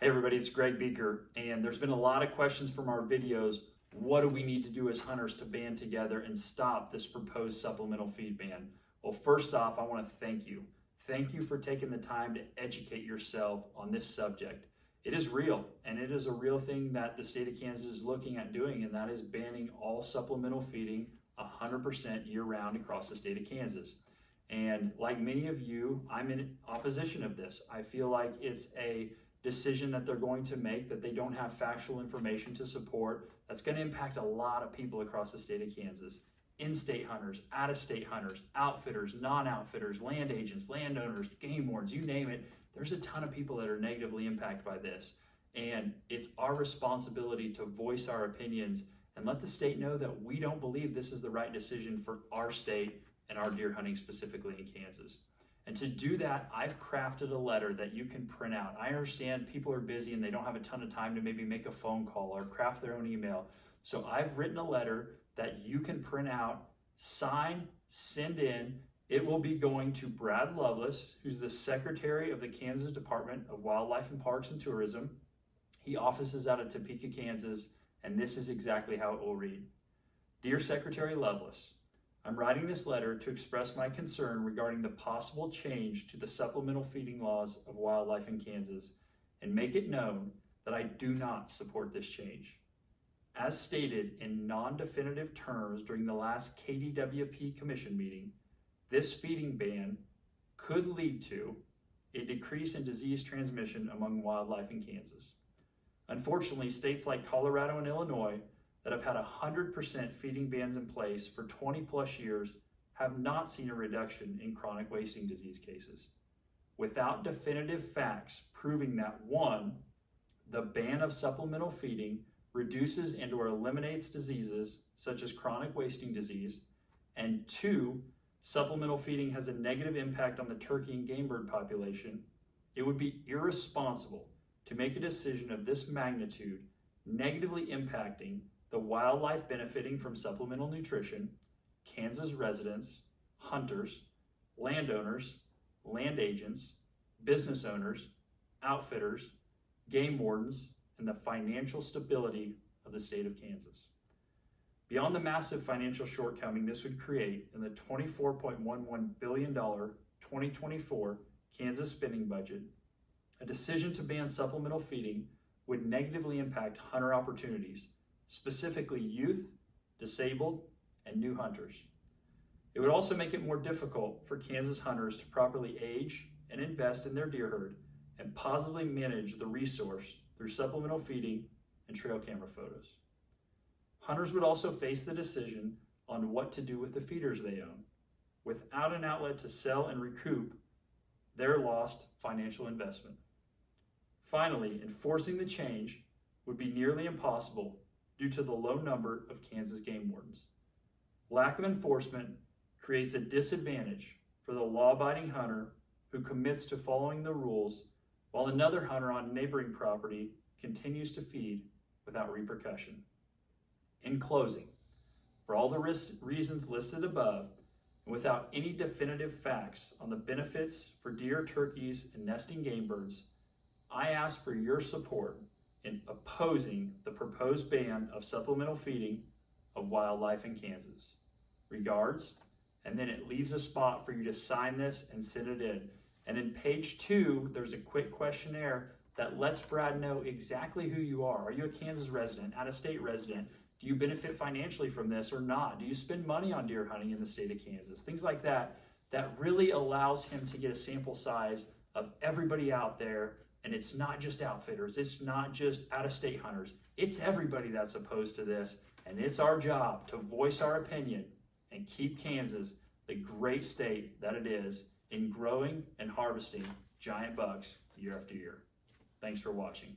Hey everybody, it's Greg Beaker, and there's been a lot of questions from our videos. What do we need to do as hunters to band together and stop this proposed supplemental feed ban? Well, first off, I want to thank you. Thank you for taking the time to educate yourself on this subject. It is real, and it is a real thing that the state of Kansas is looking at doing, and that is banning all supplemental feeding 100% year-round across the state of Kansas. And like many of you, I'm in opposition of this. I feel like it's a decision that they're going to make that they don't have factual information to support. That's going to impact a lot of people across the state of Kansas. In-state hunters, out-of-state hunters, outfitters, non-outfitters, land agents, landowners, game wardens, you name it. There's a ton of people that are negatively impacted by this. And it's our responsibility to voice our opinions and let the state know that we don't believe this is the right decision for our state and our deer hunting specifically in Kansas. And to do that, I've crafted a letter that you can print out. I understand people are busy and they don't have a ton of time to maybe make a phone call or craft their own email. So I've written a letter that you can print out, sign, send in. It will be going to Brad Lovelace, who's the Secretary of the Kansas Department of Wildlife and Parks and Tourism. He offices out of Topeka, Kansas, and this is exactly how it will read. Dear Secretary Lovelace, I'm writing this letter to express my concern regarding the possible change to the supplemental feeding laws of wildlife in Kansas and make it known that I do not support this change. As stated in non-definitive terms during the last KDWP Commission meeting, this feeding ban could lead to a decrease in disease transmission among wildlife in Kansas. Unfortunately, states like Colorado and Illinois that have had 100% feeding bans in place for 20 plus years have not seen a reduction in chronic wasting disease cases. Without definitive facts proving that 1, the ban of supplemental feeding reduces and or eliminates diseases such as chronic wasting disease, and 2, supplemental feeding has a negative impact on the turkey and game bird population, it would be irresponsible to make a decision of this magnitude negatively impacting the wildlife benefiting from supplemental nutrition, Kansas residents, hunters, landowners, land agents, business owners, outfitters, game wardens, and the financial stability of the state of Kansas. Beyond the massive financial shortcoming this would create in the $24.11 billion 2024 Kansas spending budget, a decision to ban supplemental feeding would negatively impact hunter opportunities, specifically youth, disabled, and new hunters. It would also make it more difficult for Kansas hunters to properly age and invest in their deer herd and positively manage the resource through supplemental feeding and trail camera photos. Hunters would also face the decision on what to do with the feeders they own, without an outlet to sell and recoup their lost financial investment. Finally, enforcing the change would be nearly impossible due to the low number of Kansas game wardens. Lack of enforcement creates a disadvantage for the law-abiding hunter who commits to following the rules, while another hunter on neighboring property continues to feed without repercussion. In closing, for all the reasons listed above, and without any definitive facts on the benefits for deer, turkeys, and nesting game birds, I ask for your support in opposing the proposed ban of supplemental feeding of wildlife in Kansas. Regards, and then it leaves a spot for you to sign this and send it in. And in page 2, there's a quick questionnaire that lets Brad know exactly who you are. Are you a Kansas resident, out-of-state resident? Do you benefit financially from this or not? Do you spend money on deer hunting in the state of Kansas? Things like that, that really allows him to get a sample size of everybody out there. And it's not just outfitters, it's not just out-of-state hunters, it's everybody that's opposed to this. And it's our job to voice our opinion and keep Kansas the great state that it is in growing and harvesting giant bucks year after year. Thanks for watching.